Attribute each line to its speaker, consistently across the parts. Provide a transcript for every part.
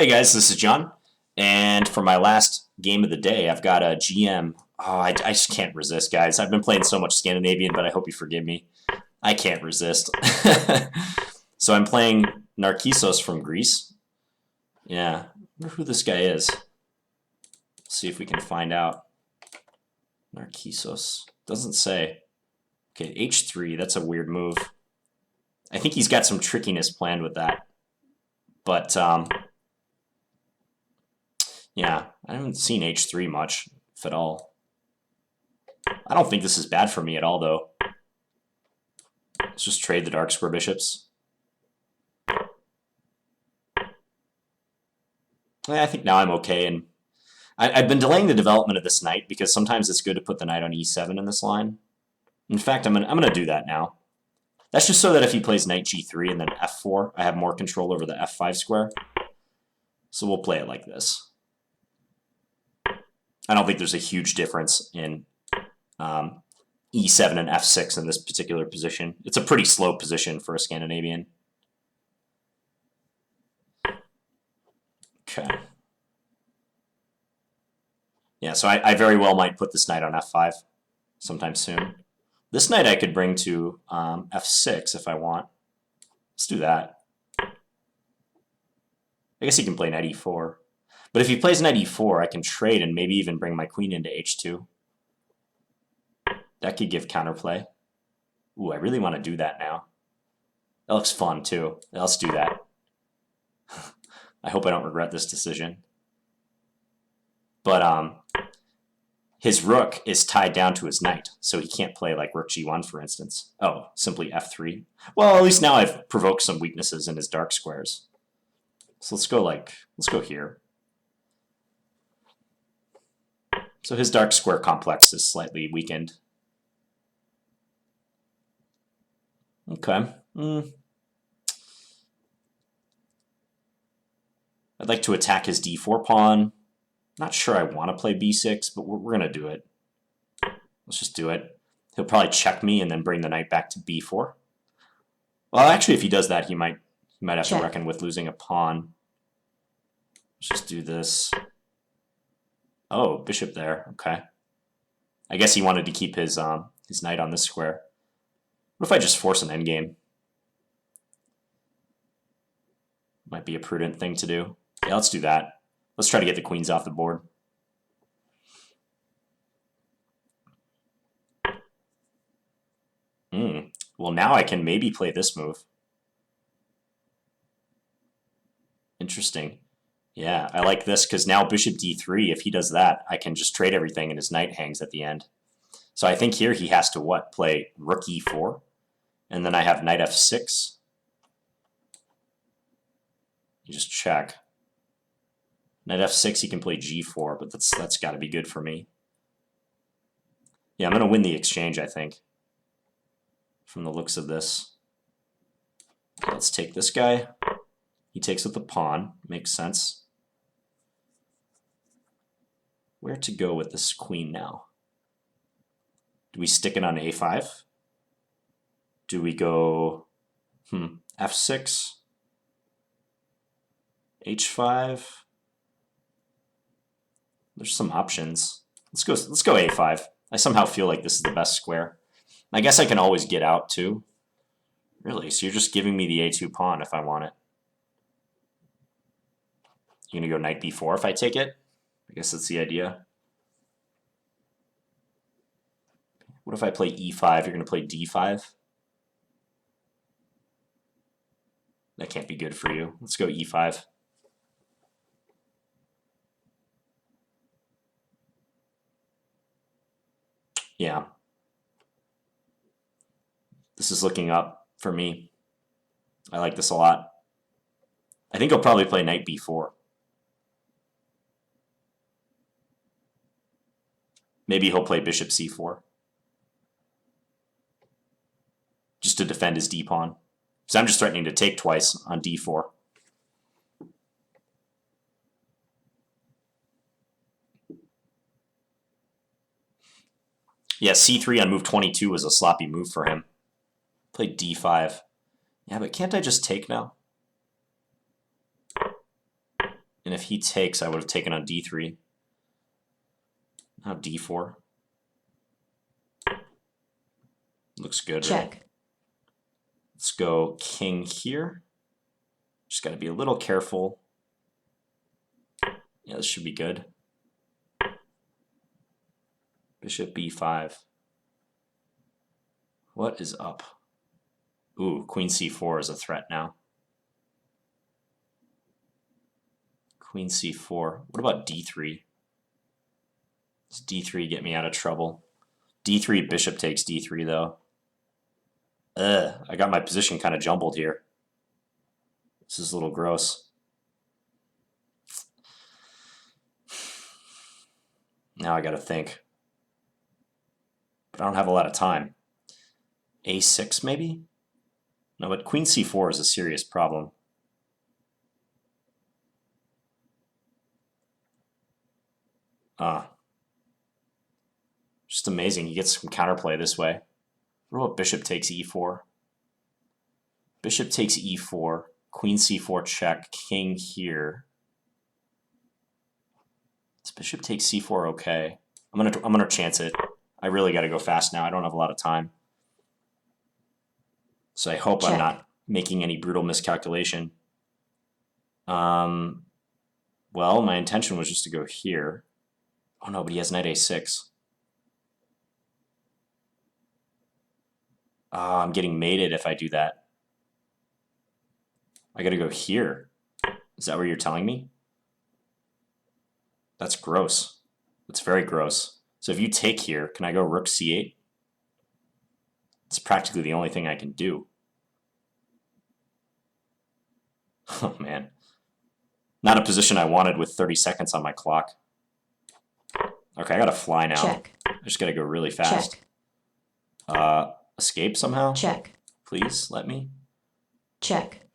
Speaker 1: Hey guys, this is John, and for my last game of the day, I've got a GM. Oh, I just can't resist, guys. I've been playing so much Scandinavian, but I hope you forgive me. I can't resist. So I'm playing Narkissos from Greece. Yeah, I wonder who this guy is. See if we can find out. Narkissos. Doesn't say. Okay, H3, that's a weird move. I think he's got some trickiness planned with that. But, yeah, I haven't seen H3 much, if at all. I don't think this is bad for me at all, though. Let's just trade the dark square bishops. I think now I'm okay, and I've been delaying the development of this knight because sometimes it's good to put the knight on E7 in this line. In fact, I'm gonna do that now. That's just so that if he plays knight G3 and then F4, I have more control over the F5 square. So we'll play it like this. I don't think there's a huge difference in E7 and F6 in this particular position. It's a pretty slow position for a Scandinavian. Okay. Yeah, so I very well might put this knight on F5 sometime soon. This knight I could bring to F6 if I want. Let's do that. I guess he can play knight E4. But if he plays knight E4, I can trade and maybe even bring my queen into H2. That could give counterplay. Ooh, I really want to do that now. That looks fun, too. Let's do that. I hope I don't regret this decision. But his rook is tied down to his knight, so he can't play like rook G1, for instance. Oh, simply F3. Well, at least now I've provoked some weaknesses in his dark squares. So let's go here. So his dark square complex is slightly weakened. Okay. I'd like to attack his D4 pawn. Not sure I want to play B6, but we're going to do it. Let's just do it. He'll probably check me and then bring the knight back to B4. Well, actually, if he does that, he might have to reckon with losing a pawn. Let's just do this. Oh, bishop there. Okay. I guess he wanted to keep his knight on this square. What if I just force an endgame? Might be a prudent thing to do. Yeah, let's do that. Let's try to get the queens off the board. Well, now I can maybe play this move. Interesting. Yeah, I like this because now bishop d3, if he does that, I can just trade everything and his knight hangs at the end. So I think here he has to what? Play rook e4. And then I have knight f6. You just check. Knight f6, he can play g4, but that's got to be good for me. Yeah, I'm going to win the exchange, I think, from the looks of this. Okay, let's take this guy. He takes with the pawn. Makes sense. Where to go with this queen now? Do we stick it on a5? Do we go f6? h5? There's some options. Let's go a5. I somehow feel like this is the best square. I guess I can always get out too. Really? So you're just giving me the a2 pawn if I want it. You're going to go knight b4 if I take it? I guess that's the idea. What if I play e5? You're going to play d5? That can't be good for you. Let's go e5. Yeah. This is looking up for me. I like this a lot. I think I'll probably play knight b4. Maybe he'll play bishop c4. Just to defend his d-pawn. So I'm just threatening to take twice on d4. Yeah, c3 on move 22 was a sloppy move for him. Play d5. Yeah, but can't I just take now? And if he takes, I would have taken on d3. Now d4. Looks good,
Speaker 2: Check.
Speaker 1: right? Let's go king here. Just got to be a little careful. Yeah, this should be good. Bishop b5. What is up? Ooh, queen c4 is a threat now. Queen c4. What about d3? Does d3 get me out of trouble? d3, bishop takes d3, though. I got my position kind of jumbled here. This is a little gross. Now I got to think. But I don't have a lot of time. a6 maybe? No, but queen c4 is a serious problem. Just amazing. He gets some counterplay this way. What about bishop takes e4? Bishop takes e4. Queen c4 check. King here. Is bishop takes c4 okay? I'm gonna chance it. I really got to go fast now. I don't have a lot of time. So I hope
Speaker 2: Check.
Speaker 1: I'm not making any brutal miscalculation. Well, my intention was just to go here. Oh no, but he has knight a6. I'm getting mated if I do that. I gotta go here. Is that what you're telling me? That's gross. That's very gross. So if you take here, can I go rook c8? It's practically the only thing I can do. Oh man. Not a position I wanted with 30 seconds on my clock. Okay, I gotta fly now.
Speaker 2: Check.
Speaker 1: I just gotta go really fast.
Speaker 2: Check.
Speaker 1: Escape somehow?
Speaker 2: Check.
Speaker 1: Please, let me.
Speaker 2: Check.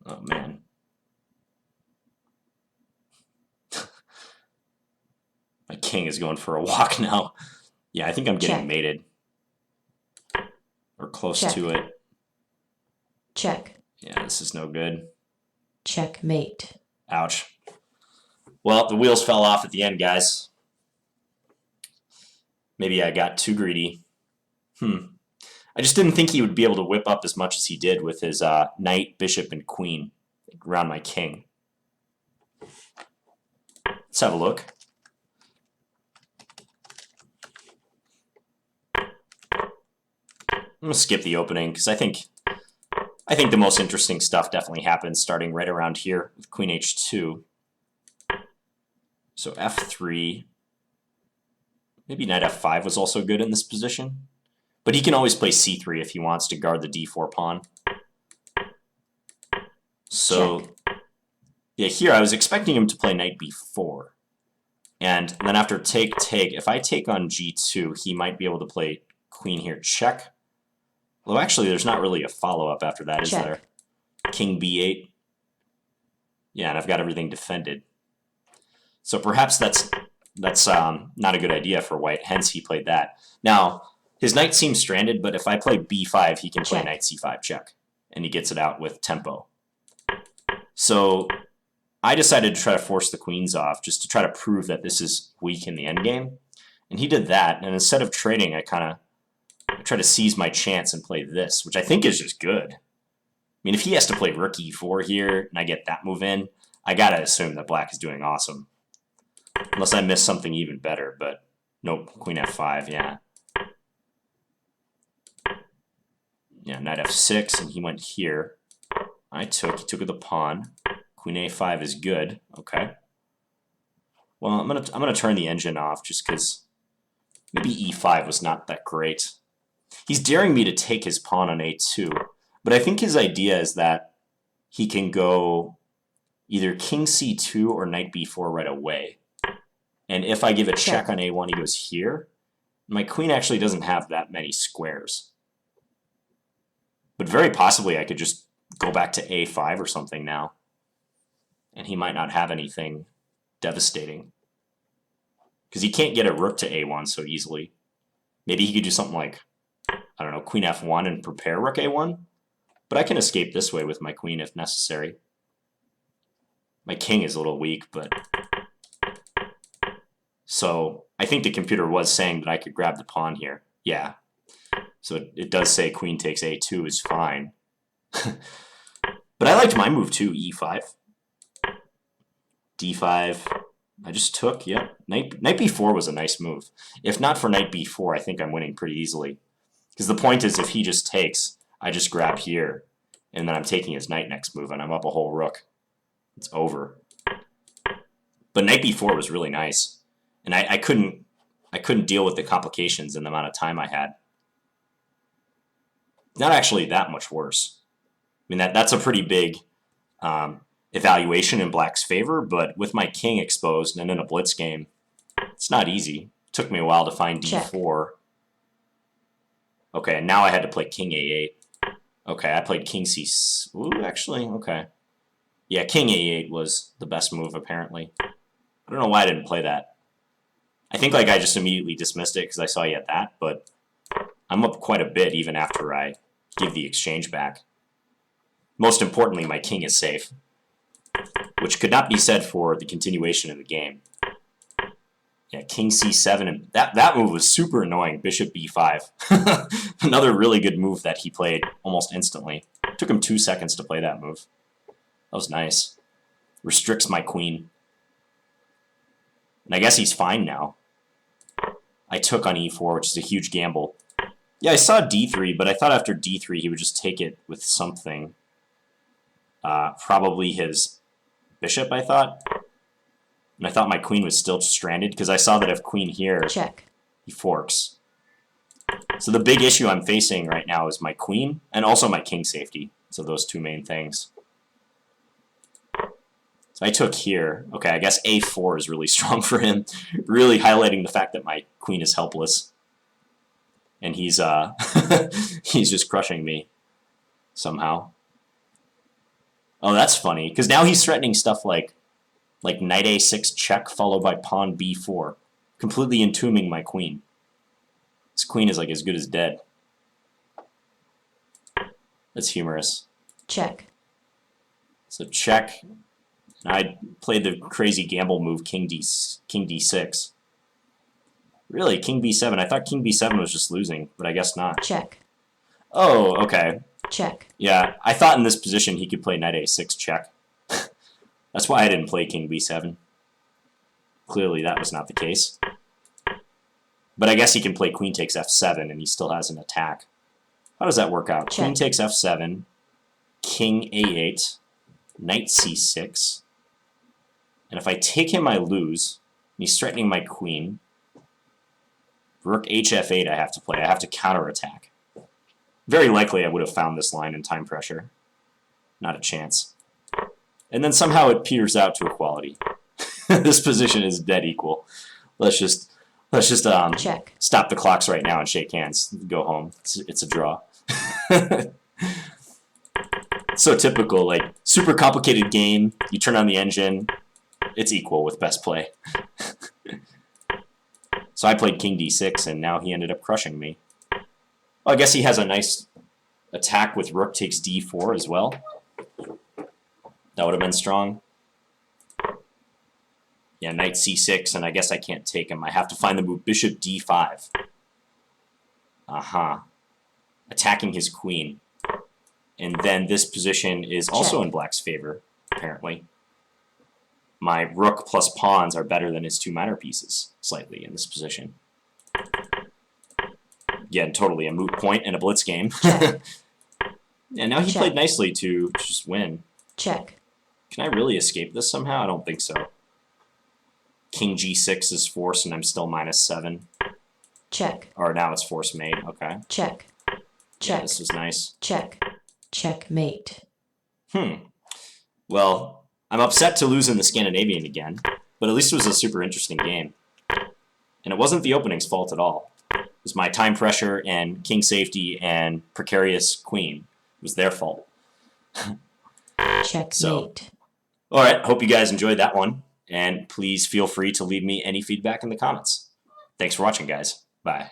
Speaker 1: Oh man. My king is going for a walk now. Yeah, I think I'm getting
Speaker 2: Check.
Speaker 1: mated. Or close
Speaker 2: Check.
Speaker 1: to it.
Speaker 2: Check.
Speaker 1: Yeah, this is no good.
Speaker 2: Checkmate.
Speaker 1: Ouch. Well, the wheels fell off at the end, guys. Maybe I got too greedy. I just didn't think he would be able to whip up as much as he did with his knight, bishop, and queen around my king. Let's have a look. I'm going to skip the opening because I think the most interesting stuff definitely happens starting right around here with queen h2. So f3. Maybe knight f5 was also good in this position. But he can always play c3 if he wants to guard the d4 pawn. So, yeah, here I was expecting him to play knight b4. And then after take, if I take on g2, he might be able to play queen here, check. Although actually there's not really a follow-up after that, is there? King b8. Yeah, and I've got everything defended. So perhaps that's not a good idea for white, hence he played that. Now, his knight seems stranded, but if I play b5, he can play knight c5 check, and he gets it out with tempo. So I decided to try to force the queens off, just to try to prove that this is weak in the endgame. And he did that, and instead of trading, I try to seize my chance and play this, which I think is just good. I mean, if he has to play rook e4 here, and I get that move in, I gotta assume that black is doing awesome. Unless I miss something even better, but nope, queen f5, yeah. Yeah, knight f6, and he went here. He took with the pawn. Queen a5 is good, okay. Well, I'm gonna turn the engine off just because maybe e5 was not that great. He's daring me to take his pawn on a2, but I think his idea is that he can go either king c2 or knight b4 right away. And if I give a check on a1, he goes here. My queen actually doesn't have that many squares. But very possibly I could just go back to a5 or something now. And he might not have anything devastating. Because he can't get a rook to a1 so easily. Maybe he could do something like, I don't know, queen f1 and prepare rook a1. But I can escape this way with my queen if necessary. My king is a little weak, but... So I think the computer was saying that I could grab the pawn here. Yeah. So it does say queen takes a2 is fine. But I liked my move too, e5. d5. I just took, yep. Knight b4 was a nice move. If not for knight b4, I think I'm winning pretty easily. Because the point is, if he just takes, I just grab here, and then I'm taking his knight next move, and I'm up a whole rook. It's over. But knight b4 was really nice. And I couldn't deal with the complications in the amount of time I had. Not actually that much worse. I mean, that's a pretty big evaluation in black's favor, but with my king exposed and in a blitz game, it's not easy. It took me a while to find d4. Check. Okay, and now I had to play king a8. Okay, I played king c... Ooh, actually, okay. Yeah, king a8 was the best move, apparently. I don't know why I didn't play that. I think like I just immediately dismissed it because I saw you at that, but I'm up quite a bit even after I give the exchange back. Most importantly, my king is safe, which could not be said for the continuation of the game. Yeah, king c7, and that move was super annoying, bishop b5. Another really good move that he played almost instantly. It took him 2 seconds to play that move. That was nice. Restricts my queen. And I guess he's fine now. I took on e4, which is a huge gamble. Yeah, I saw d3, but I thought after d3 he would just take it with something. Probably his bishop, I thought. And I thought my queen was still stranded, because I saw that if queen here,
Speaker 2: check,
Speaker 1: he forks. So the big issue I'm facing right now is my queen, and also my king safety. So those two main things. So I took here. Okay, I guess a4 is really strong for him, really highlighting the fact that my queen is helpless. And he's he's just crushing me somehow. Oh, that's funny, because now he's threatening stuff like knight a6 check followed by pawn b4, completely entombing my queen. This queen is like as good as dead. That's humorous.
Speaker 2: Check.
Speaker 1: So check. And I played the crazy gamble move king d6. Really, king b7. I thought king b7 was just losing, but I guess not.
Speaker 2: Check.
Speaker 1: Oh, okay.
Speaker 2: Check.
Speaker 1: Yeah, I thought in this position he could play knight a6 check. That's why I didn't play king b7. Clearly that was not the case. But I guess he can play queen takes f7 and he still has an attack. How does that work out?
Speaker 2: Check.
Speaker 1: Queen takes f7, king a8, knight c6. And if I take him, I lose. And he's threatening my queen. Rook hf8 I have to play. I have to counterattack. Very likely I would have found this line in time pressure. Not a chance. And then somehow it peters out to equality. This position is dead equal. Let's just
Speaker 2: check.
Speaker 1: Stop the clocks right now and shake hands. Go home. It's a draw. So typical, like super complicated game. You turn on the engine, it's equal with best play. So I played king d6 and now he ended up crushing me. Well, I guess he has a nice attack with rook takes d4 as well. That would have been strong. Yeah, knight c6, and I guess I can't take him. I have to find the move bishop d5. Aha. Attacking his queen. And then this position is also in black's favor, apparently. My rook plus pawns are better than his two minor pieces, slightly, in this position. Again, totally a moot point in a blitz game. Yeah, now he played nicely to just win.
Speaker 2: Check.
Speaker 1: Can I really escape this somehow? I don't think so. King g6 is forced, and I'm still -7.
Speaker 2: Check.
Speaker 1: Or now it's force mate. Okay.
Speaker 2: Check. Check.
Speaker 1: Yeah, this was nice.
Speaker 2: Check. Checkmate.
Speaker 1: Well, I'm upset to lose in the Scandinavian again, but at least it was a super interesting game. And it wasn't the opening's fault at all. It was my time pressure and king safety and precarious queen. It was their fault.
Speaker 2: Checkmate.
Speaker 1: So, all right, hope you guys enjoyed that one. And please feel free to leave me any feedback in the comments. Thanks for watching, guys. Bye.